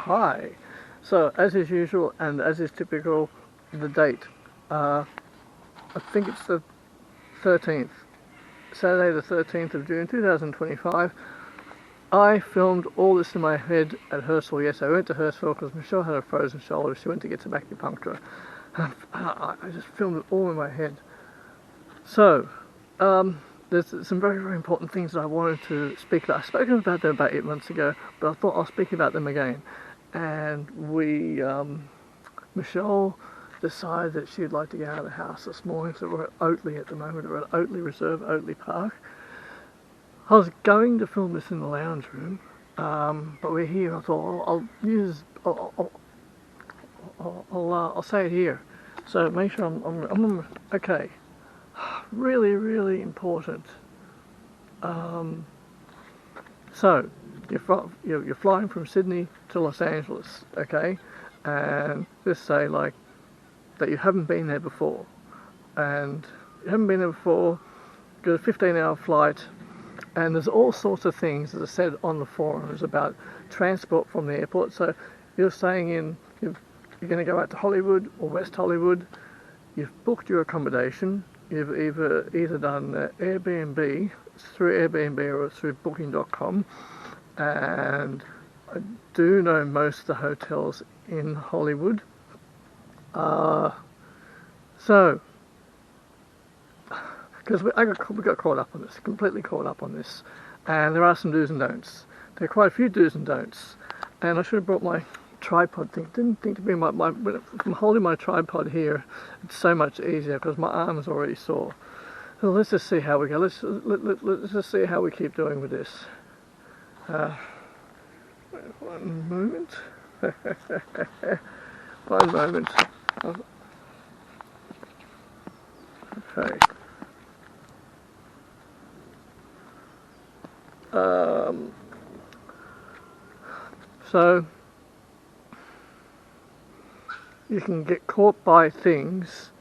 Hi. So, as is usual and as is typical, the date. I think it's the 13th. Saturday the 13th of June 2025. I filmed all this in my head at Hurstville. Yes, I went to Hurstville because Michelle had a frozen shoulder. She went to get some acupuncture. I just filmed it all in my head. So, there's some very, very important things that I wanted to speak about. I've spoken about them about 8 months ago, but I thought I'll speak about them again. And Michelle decided that she'd like to get out of the house this morning, so we're at Oatley at the moment. We're at Oatley Reserve, Oatley Park. I was going to film this in the lounge room, but we're here. I thought I'll say it here. So make sure I'm okay. Really, really important. So you're flying from Sydney to Los Angeles, okay? And just say like that you haven't been there before, and you haven't been there before. Got a 15-hour flight, and there's all sorts of things, as I said on the forums, about transport from the airport. So you're staying you're going to go out to Hollywood or West Hollywood. You've booked your accommodation. You've either done Airbnb, through Airbnb or through Booking.com, and I do know most of the hotels in Hollywood. So, because we got caught up on this, completely caught up on this, and there are some do's and don'ts. There are quite a few do's and don'ts, and I should have brought my tripod thing. Didn't think to bring when I'm holding my tripod here, it's so much easier because my arm is already sore. So let's just see how we go. Let's just see how we keep doing with this. One moment. One moment. Okay. So you can get caught by things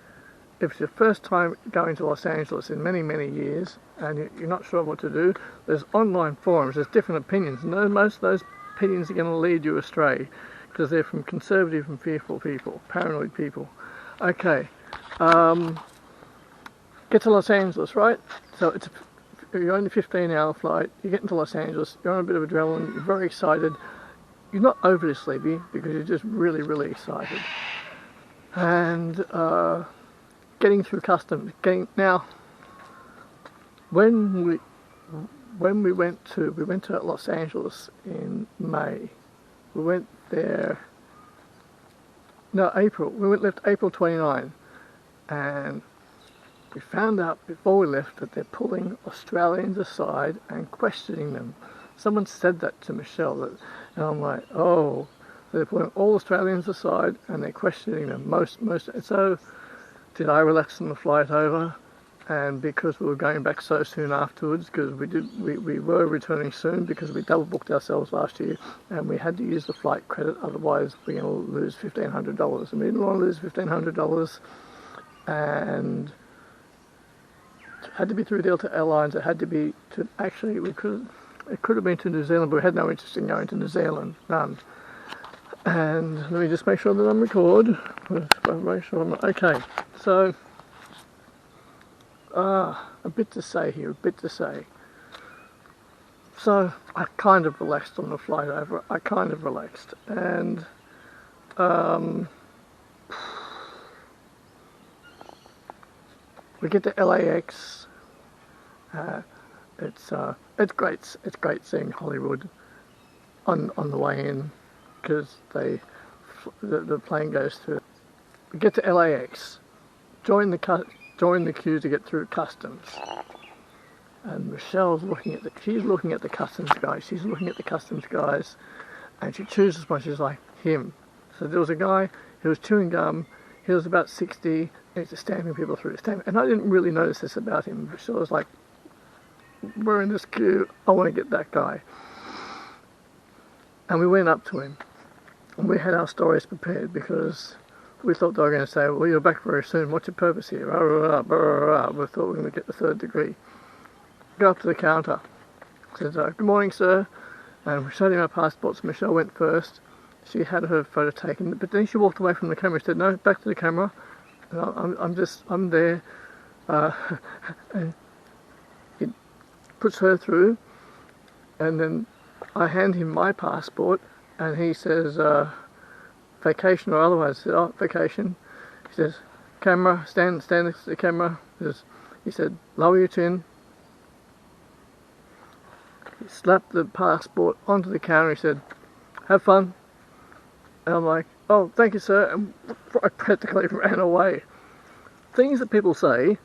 if it's your first time going to Los Angeles in many, many years and you're not sure what to do. There's online forums, there's different opinions, and most of those opinions are going to lead you astray because they're from conservative and fearful people, paranoid people. Okay, get to Los Angeles, right? So you're on a 15-hour flight, you get into Los Angeles, you're on a bit of adrenaline, you're very excited. You're not overly sleepy because you're just really, really excited. And getting through customs. Now, when we went to Los Angeles in May. We went there. No, April. Left April 29, and we found out before we left that they're pulling Australians aside and questioning them. Someone said that to Michelle, and I'm like, oh, they're putting all Australians aside and they're questioning them. So did I relax on the flight over? And because we were going back so soon afterwards, because we were returning soon because we double booked ourselves last year, and we had to use the flight credit, otherwise we're going to lose $1,500. And we didn't want to lose $1,500, and it had to be through Delta Airlines. It had to be to actually it could have been to New Zealand, but we had no interest in going to New Zealand, none. And let me just make sure that I'm recorded. Make sure I'm okay. So, a bit to say here, a bit to say. So I kind of relaxed on the flight over. I kind of relaxed, and we get to LAX. It's great. It's great seeing Hollywood on the way in because the plane goes through. We get to LAX, join the queue to get through customs, and Michelle's looking at the customs guys. She's looking at the customs guys, and she chooses one. She's like, him. So there was a guy who was chewing gum. He was about 60. And he's just stamping people through. And I didn't really notice this about him. Michelle was like, we're in this queue, I want to get that guy. And we went up to him, and we had our stories prepared because we thought they were going to say, well, you're back very soon, what's your purpose here? We thought we were going to get the third degree. Go up to the counter, said, good morning, sir. And we showed him our passports. Michelle went first, she had her photo taken, but then she walked away from the camera. She said, no, back to the camera. And I'm there. And he puts her through, and then I hand him my passport, and he says, vacation or otherwise. I said, oh, vacation. He says, camera, stand next to the camera. He said, lower your chin. He slapped the passport onto the counter. He said, have fun. And I'm like, oh, thank you, sir. And I practically ran away. Things that people say,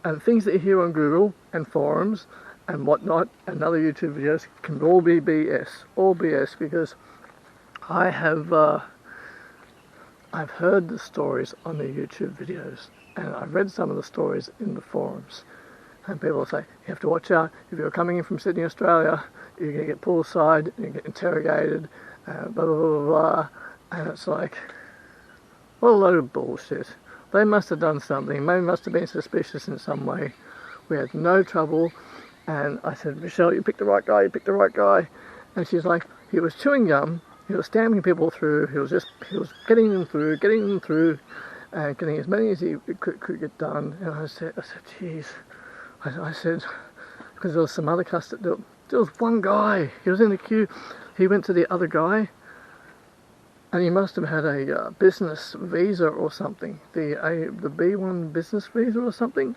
and things that you hear on Google and forums and whatnot and other YouTube videos can all be BS. All BS, because I've heard the stories on the YouTube videos, and I've read some of the stories in the forums. And people say, you have to watch out. If you're coming in from Sydney, Australia, you're going to get pulled aside, you're going to get interrogated, blah, blah, blah, blah, blah. And it's like, what a load of bullshit. They must have done something. They must have been suspicious in some way. We had no trouble. And I said, Michelle, you picked the right guy, you picked the right guy. And she's like, he was chewing gum, he was stamping people through, he was getting them through, and getting as many as he could get done. And I said, geez. I said, because there was some other customer, there was one guy, he was in the queue, he went to the other guy, and he must have had a business visa or something, the B1 business visa or something.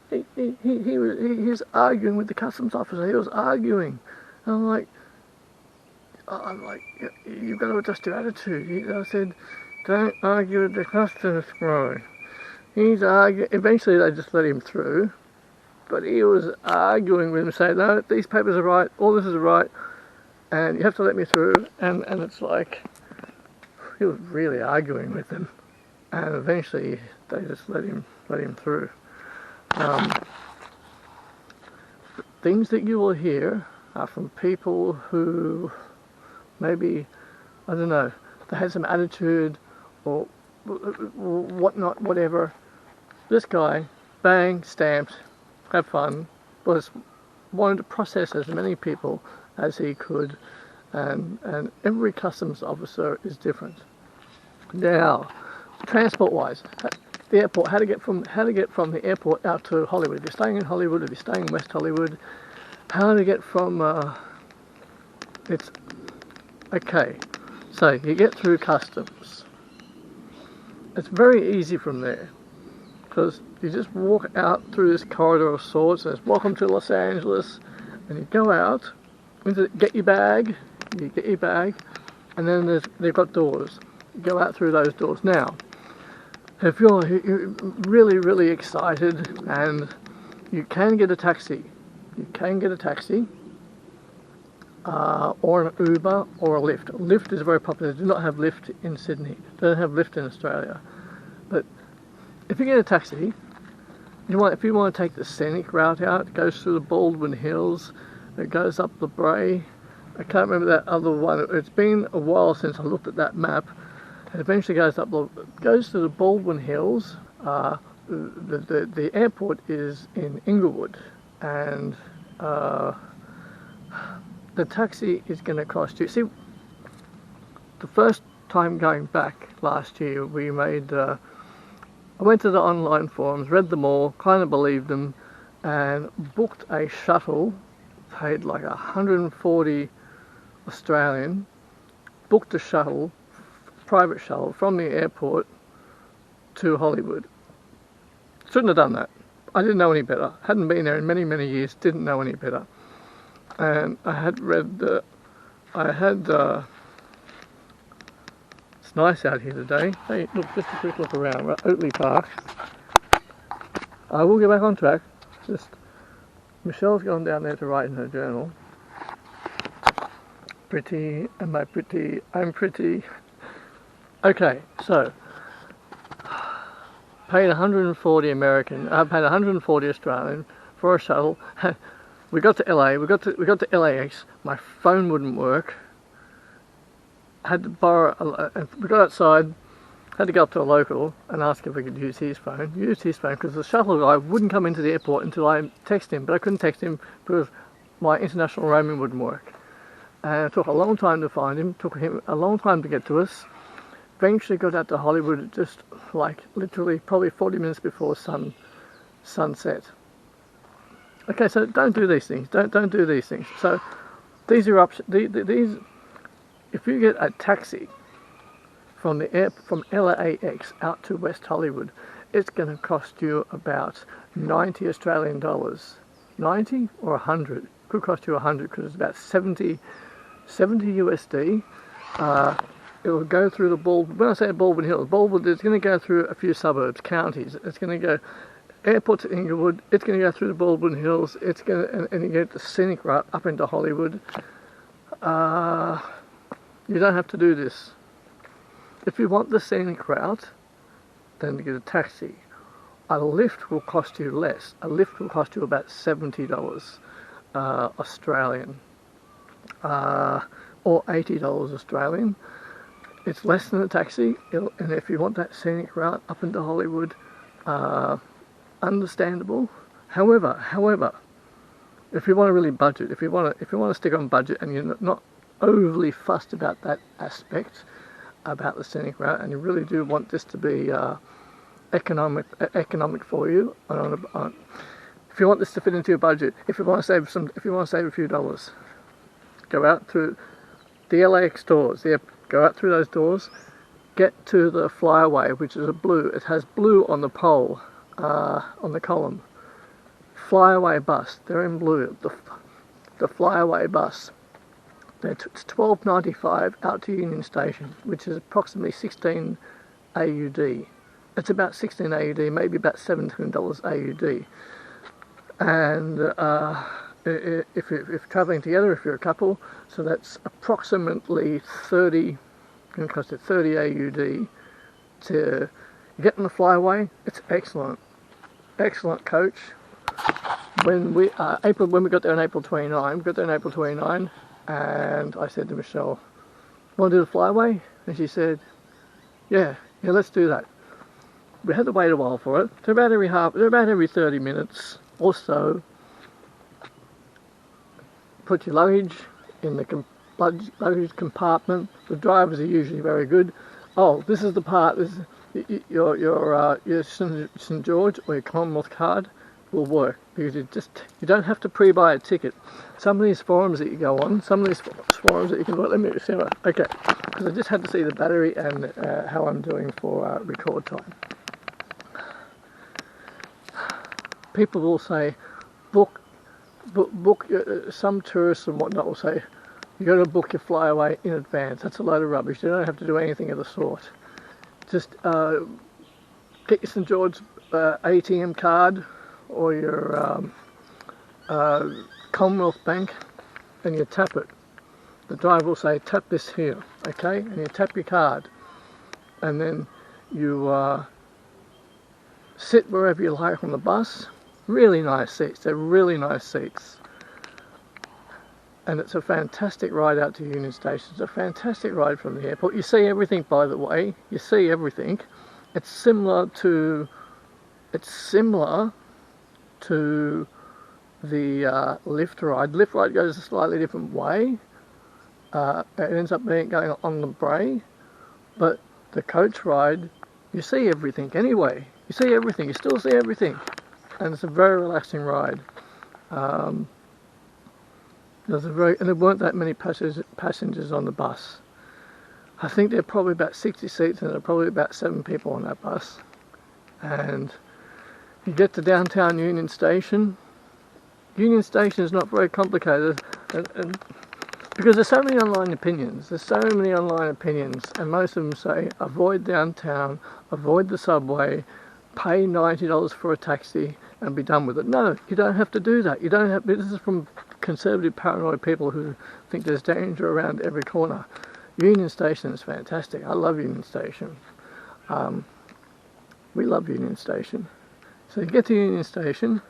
He was arguing with the customs officer. He was arguing. And I'm like, you've got to adjust your attitude. I said, don't argue with the customs bro. He's arguing. Eventually they just let him through, but he was arguing with him, saying, no, these papers are right, all this is right, and you have to let me through. And it's like, he was really arguing with them, and eventually they just let him through. Things that you will hear are from people who maybe, I don't know, they had some attitude or whatnot, whatever. This guy, bang, stamped, have fun, wanted to process as many people as he could, and every customs officer is different. Now, transport-wise, the airport, how to get from the airport out to Hollywood. If you're staying in Hollywood, if you're staying in West Hollywood, how to get from, it's, okay, so you get through customs. It's very easy from there, because you just walk out through this corridor of sorts, and it's welcome to Los Angeles, and you go out, get your bag, and then they've got doors. You go out through those doors. Now, if you're really, really excited, and you can get a taxi, or an Uber or a Lyft. Lyft is very popular. They do not have Lyft in Sydney. They don't have Lyft in Australia. But if you get a taxi, if you want to take the scenic route out, it goes through the Baldwin Hills, it goes up the Bray. I can't remember that other one. It's been a while since I looked at that map. It eventually goes to the Baldwin Hills. The airport is in Inglewood, and the taxi is going to cost you. See, the first time going back last year, we made. I went to the online forums, read them all, kind of believed them, and booked a shuttle. Paid like 140 Australian. Booked a shuttle. Private shuttle from the airport to Hollywood. Shouldn't have done that. I didn't know any better. Hadn't been there in many, many years. Didn't know any better. And I had read it's nice out here today. Hey, look, just a quick look around. We're at Oatley Park. I will get back on track. Michelle's gone down there to write in her journal. Pretty, am I pretty? I'm pretty. Okay, so paid 140 American. I paid 140 Australian for a shuttle. We got to LA. We got to L.A.X. My phone wouldn't work. Had to borrow. We got outside. Had to go up to a local and ask if we could use his phone. Used his phone because the shuttle guy wouldn't come into the airport until I texted him. But I couldn't text him because my international roaming wouldn't work. And it took a long time to find him, took him a long time to get to us. Eventually got out to Hollywood just like literally probably 40 minutes before sunset. Okay, so don't do these things. Don't do these things. So these are options. These, if you get a taxi from LAX out to West Hollywood, it's going to cost you about 90 Australian dollars. 90 or 100? Could cost you 100 because it's about 70 USD. It will go through the Baldwin. When I say Baldwin Hills, it's going to go through a few suburbs, counties. It's going to go airport to Inglewood. It's going to go through the Baldwin Hills. It's going to, and you get the scenic route up into Hollywood. You don't have to do this. If you want the scenic route, then get a taxi. A Lyft will cost you less. A Lyft will cost you about $70 Australian, or $80 Australian. It's less than a taxi, and if you want that scenic route up into Hollywood, understandable. However, if you want to really budget, if you want to stick on budget, and you're not overly fussed about that aspect, about the scenic route, and you really do want this to be economic for you, if you want this to fit into your budget, if you want to save a few dollars, go out through the LAX doors. Go out through those doors, get to the flyaway, which is a blue. It has blue on the pole, on the column. Flyaway bus. They're in blue. The flyaway bus. It's $12.95 out to Union Station, which is approximately 16 AUD. It's about 16 AUD, maybe about $17 AUD. And if you're travelling together, if you're a couple, so that's approximately 30, going to cost you 30 AUD to get on the flyaway. It's excellent coach. When we got there on April 29, and I said to Michelle, "Want to do the flyaway?" And she said, "Yeah, let's do that." We had to wait a while for it. So about every 30 minutes or so, put your luggage in the luggage compartment. The drivers are usually very good. Oh, this is the part. Your St George or your Commonwealth card will work, because you don't have to pre-buy a ticket. Some of these forums that you go on, forums that you can look. Let me see. Okay, because I just had to see the battery and how I'm doing for record time. People will say, book. Some tourists and whatnot will say, you got to book your flyaway in advance. That's a load of rubbish. You don't have to do anything of the sort. Just get your St George ATM card or your Commonwealth Bank, and you tap it. The driver will say, tap this here, okay? And you tap your card, and then you sit wherever you like on the bus. Really nice seats. They're really nice seats. And it's a fantastic ride out to Union Station. It's a fantastic ride from the airport. You see everything, by the way. You see everything. It's similar to the Lyft ride. Lyft ride goes a slightly different way. It ends up going on the Bray. But the coach ride, you see everything anyway. You see everything. You still see everything. And it's a very relaxing ride. And there weren't that many passengers on the bus. I think there are probably about 60 seats, and there are probably about 7 people on that bus. And you get to downtown Union Station. Union Station is not very complicated, and because there's so many online opinions. And most of them say avoid downtown, avoid the subway, pay $90 for a taxi, and be done with it. No, you don't have to do that. This is from conservative, paranoid people who think there's danger around every corner. Union Station is fantastic. I love Union Station. We love Union Station. So you get to Union Station,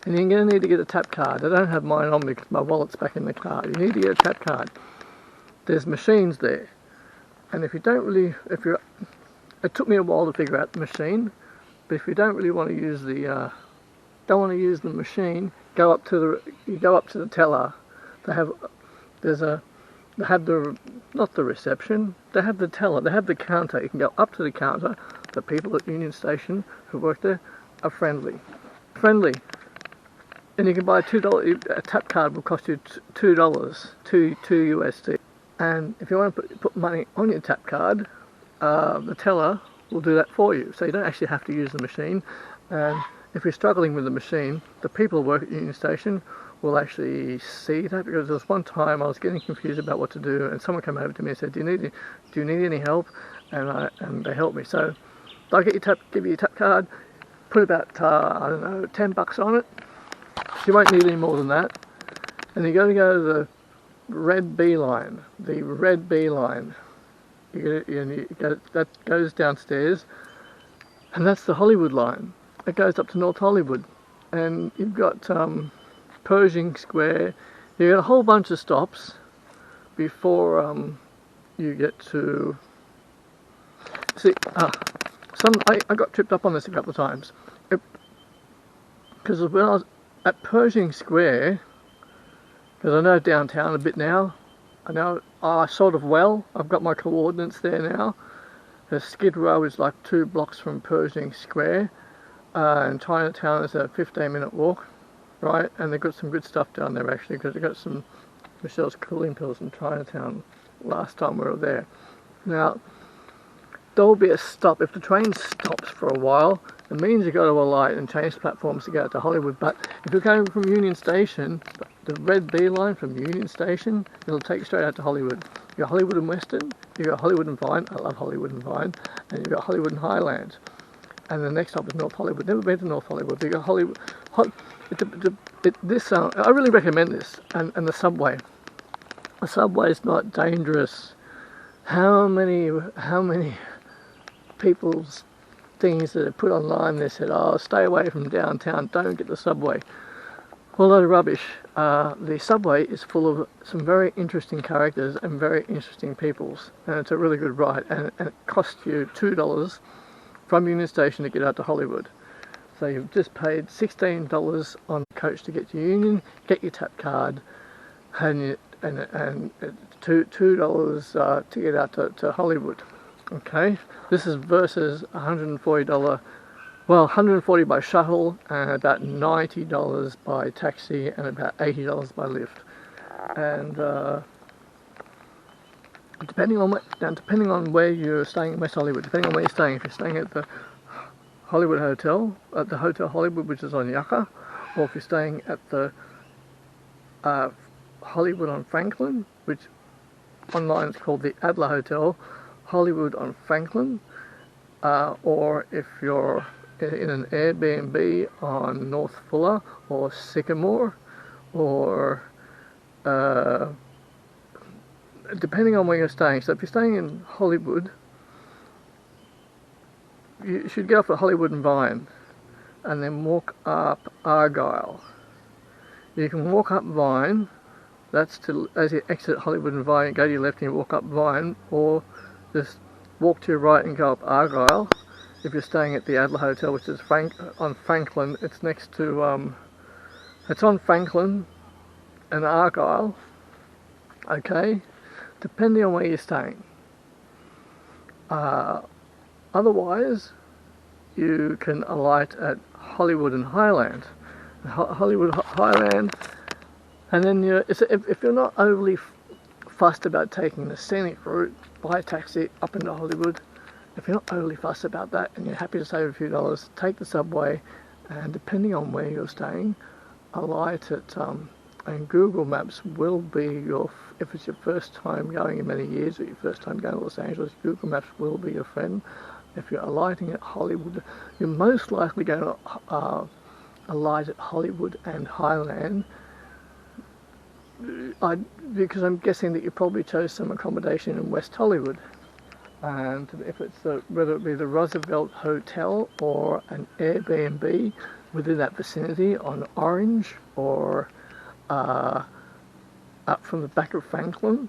and you're going to need to get a tap card. I don't have mine on me because my wallet's back in the car. You need to get a tap card. There's machines there, and it took me a while to figure out the machine. But if you don't really want to use the machine, you go up to the teller. There's a They have not the reception, they have the teller, they have the counter. You can go up to the counter. The people at Union Station who work there are friendly. And you can buy $2, a tap card will cost you $2, two USD. And if you want to put money on your tap card, the teller will do that for you. So you don't actually have to use the machine. And if you're struggling with the machine, the people who work at Union Station will actually see that, because there was one time I was getting confused about what to do, and someone came over to me and said, "Do you need any help?" And they helped me. So they'll give you your tap card, put about I don't know, $10 on it. You won't need any more than that. And you're going to go to the red B line. The red B line. That goes downstairs, and that's the Hollywood line. It goes up to North Hollywood, and you've got Pershing Square. You get a whole bunch of stops before you get to. See, I got tripped up on this a couple of times, because when I was at Pershing Square, because I know downtown a bit now, I know sort of well. I've got my coordinates there now. The Skid Row is like 2 blocks from Pershing Square, and Chinatown is a 15-minute walk, right? And they've got some good stuff down there actually, because they've got some Michelle's cooling pills in Chinatown last time we were there. Now, there will be a stop. If the train stops for a while, it means you've got to alight and change platforms to get out to Hollywood. But if you're going from Union Station, the red B line from Union Station, it'll take you straight out to Hollywood. You've got Hollywood and Western, you've got Hollywood and Vine, I love Hollywood and Vine, and you've got Hollywood and Highland. And the next stop is North Hollywood. Never been to North Hollywood, but you've got Hollywood. I really recommend this, and the subway. The subway is not dangerous. How many people's things that are put online, they said, "Oh, stay away from downtown, don't get the subway." Well, a load of rubbish. The subway is full of some very interesting characters and very interesting peoples, and it's a really good ride, and it costs you $2 from Union Station to get out to Hollywood. So you've just paid $16 on coach to get to Union, get your tap card, and $2 to get out to Hollywood. Okay, this is versus $140. Well, $140 by shuttle, and about $90 by taxi, and about $80 by Lyft. And depending on where you're staying in West Hollywood, depending on where you're staying, if you're staying at the Hollywood Hotel, at the Hotel Hollywood, which is on Yucca, or if you're staying at the Hollywood on Franklin, which online is called the Adler Hotel, Hollywood on Franklin, or if you're in an Airbnb on North Fuller or Sycamore, or depending on where you're staying. So if you're staying in Hollywood, you should get off at Hollywood and Vine and then walk up Argyle. You can walk up Vine, that's as you exit Hollywood and Vine, go to your left and you walk up Vine, or just walk to your right and go up Argyle. If you're staying at the Adler Hotel, which is on Franklin, it's next to, it's on Franklin and Argyle, okay, depending on where you're staying. Otherwise, you can alight at Hollywood and Highland. Highland, and then if you're not overly fussed about taking the scenic route, buy a taxi up into Hollywood. If you're not overly fussed about that and you're happy to save a few dollars, take the subway, and depending on where you're staying, alight at, and Google Maps will be if it's your first time going in many years, or your first time going to Los Angeles, Google Maps will be your friend. If you're alighting at Hollywood, you're most likely going to alight at Hollywood and Highland, because I'm guessing that you probably chose some accommodation in West Hollywood. And if it's whether it be the Roosevelt Hotel or an Airbnb within that vicinity on Orange, or up from the back of Franklin,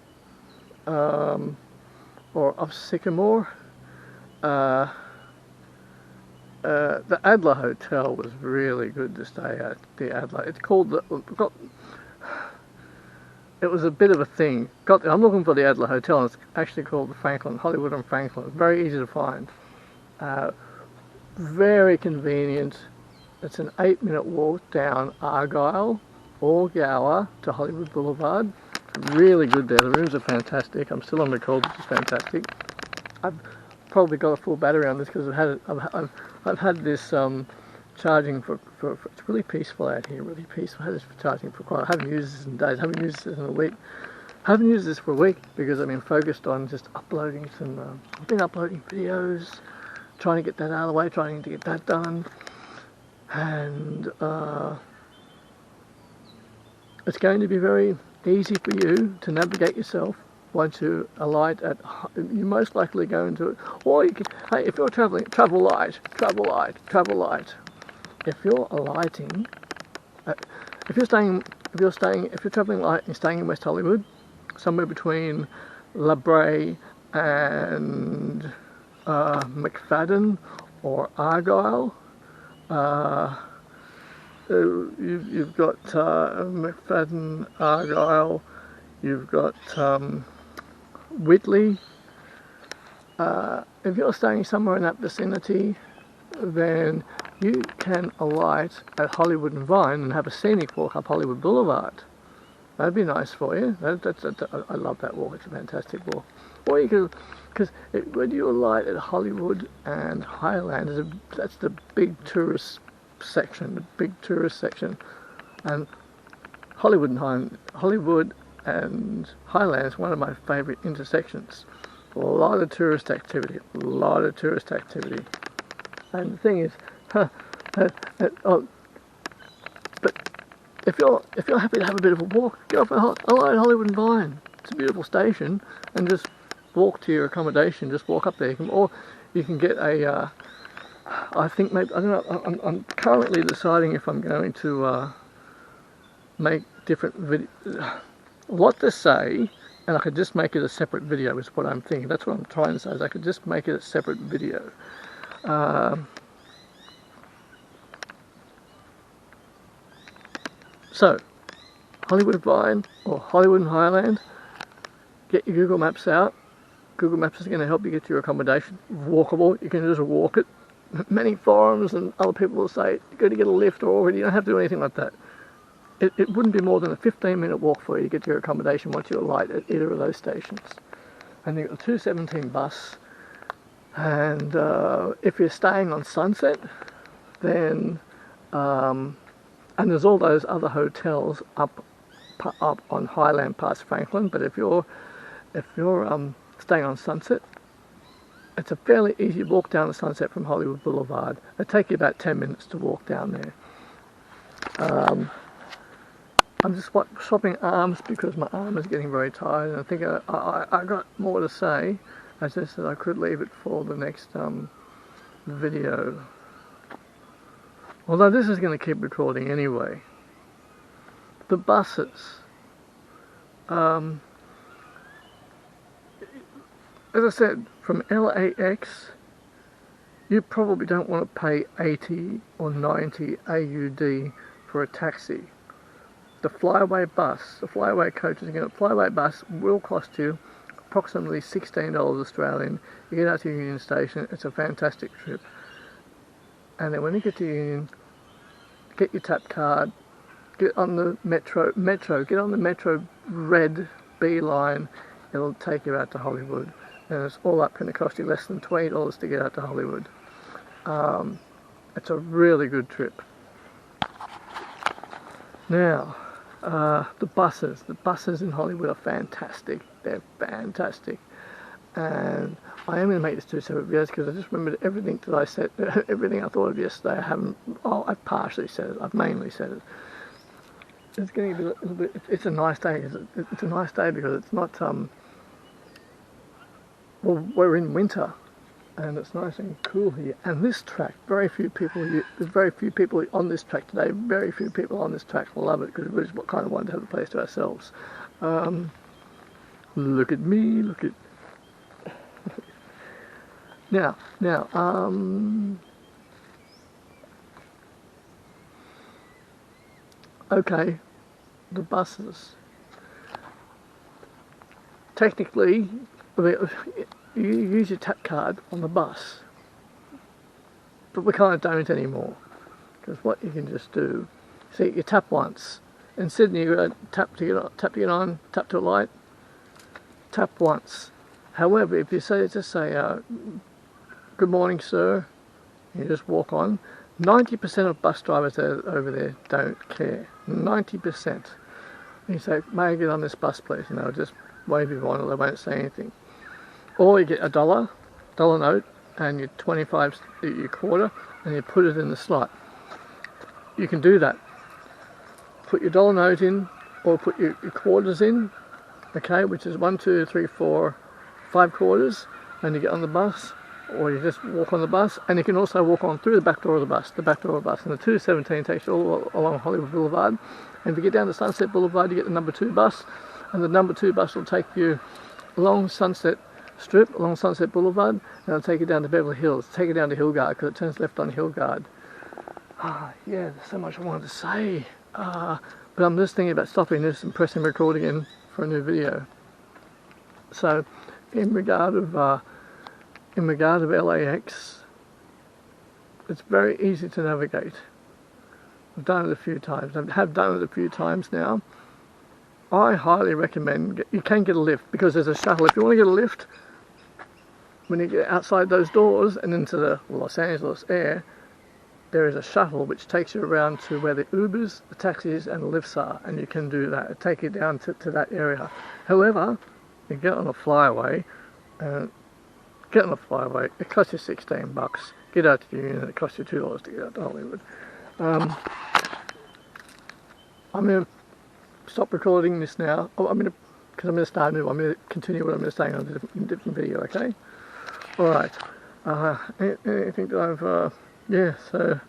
or up Sycamore. The Adler Hotel was really good to stay at. The Adler, it's called it was a bit of a thing. Got there, I'm looking for the Adler Hotel, and it's actually called the Franklin, Hollywood and Franklin. It's very easy to find. Very convenient. It's an 8-minute walk down Argyle or Gower to Hollywood Boulevard. Really good there. The rooms are fantastic. I'm still on the call, which is fantastic. I've probably got a full battery on this because I've had this charging for it's really peaceful out here. Really peaceful. I had this for charging for quite. I haven't used this in days. I haven't used this in a week. I haven't used this for a week because I've been focused on just uploading some. I've been uploading videos, trying to get that out of the way, trying to get that done, and it's going to be very easy for you to navigate yourself once you alight at. You're most likely going to, or you can, hey, if you're traveling, travel light. If you're alighting, if you're traveling light and staying in West Hollywood, somewhere between La Brea and McFadden or Argyle. You've got McFadden, Argyle, you've got Whitley. If you're staying somewhere in that vicinity, then you can alight at Hollywood and Vine and have a scenic walk up Hollywood Boulevard. That'd be nice for you. I love that walk. It's a fantastic walk. Or you could, because when you alight at Hollywood and Highland, that's the big tourist section, and Hollywood and Highland is one of my favourite intersections. A lot of tourist activity, and the thing is, but if you're happy to have a bit of a walk, go for alight Hollywood and Vine. It's a beautiful station, and just walk to your accommodation. Just walk up there, or you can get a. I think maybe, I don't know, I'm currently deciding if I'm going to make different videos. A lot to say, and I could just make it a separate video is what I'm thinking. That's what I'm trying to say, is I could just make it a separate video. So, Hollywood Vine or Hollywood and Highland, get your Google Maps out. Google Maps is going to help you get to your accommodation. Walkable, you can just walk it. Many forums and other people will say, you're going to get a lift or you don't have to do anything like that. It wouldn't be more than a 15-minute walk for you to get to your accommodation once you alight at either of those stations. And you've got the 217 bus, and if you're staying on Sunset, then and there's all those other hotels up on Highland past Franklin, but if you're staying on Sunset, it's a fairly easy walk down the Sunset from Hollywood Boulevard. It'll take you about 10 minutes to walk down there. I'm just swapping arms because my arm is getting very tired, and I think I got more to say. As I said, I could leave it for the next video. Although this is going to keep recording anyway. The buses. As I said, from L.A.X, you probably don't want to pay 80 or 90 AUD for a taxi. The flyaway bus, the flyaway coaches, again, a flyaway bus will cost you approximately $16 Australian. You get out to Union Station, it's a fantastic trip. And then when you get to Union, get your tap card, get on the Metro, get on the Metro Red B line, it'll take you out to Hollywood. And it's all up, going to cost you less than $20 to get out to Hollywood. It's a really good trip. Now, the buses in Hollywood are fantastic. They're fantastic. And I am going to make this 2 separate videos because I just remembered everything that I said, everything I thought of yesterday. I've partially said it. I've mainly said it. It's going to be a little bit. It's a nice day. It's a nice day because it's not. Well, we're in winter, and it's nice and cool here. And this track, there's very few people on this track today. Very few people on this track will love it because we just kind of wanted to have a place to ourselves. Look at me. Look at. Now, okay, the buses. technically, I mean, you use your tap card on the bus, but we kind of don't anymore, because what you can just do, see, you tap once. In Sydney, you got to tap to get on, tap to a light, tap once. However, if you just say, good morning, sir, you just walk on. 90% of bus drivers over there don't care. 90%. You say, may I get on this bus, please? And they'll just wave you on, or they won't say anything. Or you get a dollar note, and your 25, your quarter, and you put it in the slot. You can do that. Put your dollar note in, or put your quarters in, okay, which is 1, 2, 3, 4, 5 quarters, and you get on the bus, or you just walk on the bus, and you can also walk on through the back door of the bus, and the 217 takes you all along Hollywood Boulevard, and if you get down to Sunset Boulevard, you get the number 2 bus, and the number 2 bus will take you along Sunset Strip, along Sunset Boulevard, and it'll take you down to Beverly Hills, take you down to Hillgard, because it turns left on Hillgard. Yeah, there's so much I wanted to say, but I'm just thinking about stopping this and pressing record again for a new video. So, in regard of LAX, it's very easy to navigate. I've done it a few times. I have done it a few times now. I highly recommend, you can get a lift, because there's a shuttle. If you want to get a lift, when you get outside those doors and into the Los Angeles air, there is a shuttle which takes you around to where the Ubers, the taxis and the Lyfts are, and you can do that. It'll take you down to that area. However, you get on a flyaway, it costs you $16. Get out to Union, it costs you $2 to get out to Hollywood. I'm going to stop recording this now. Because I'm going to start new. I'm going to continue what I'm going to say on a different video, okay? Alright. Anything that I've... yeah, so...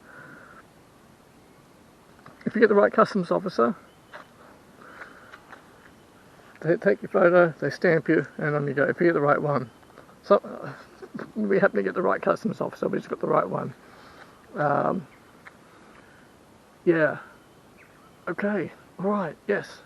If you get the right customs officer, they take your photo, they stamp you, and on you go. If you get the right one. So, we happen to get the right customs officer, we just got the right one. Yeah. Okay. Alright, yes.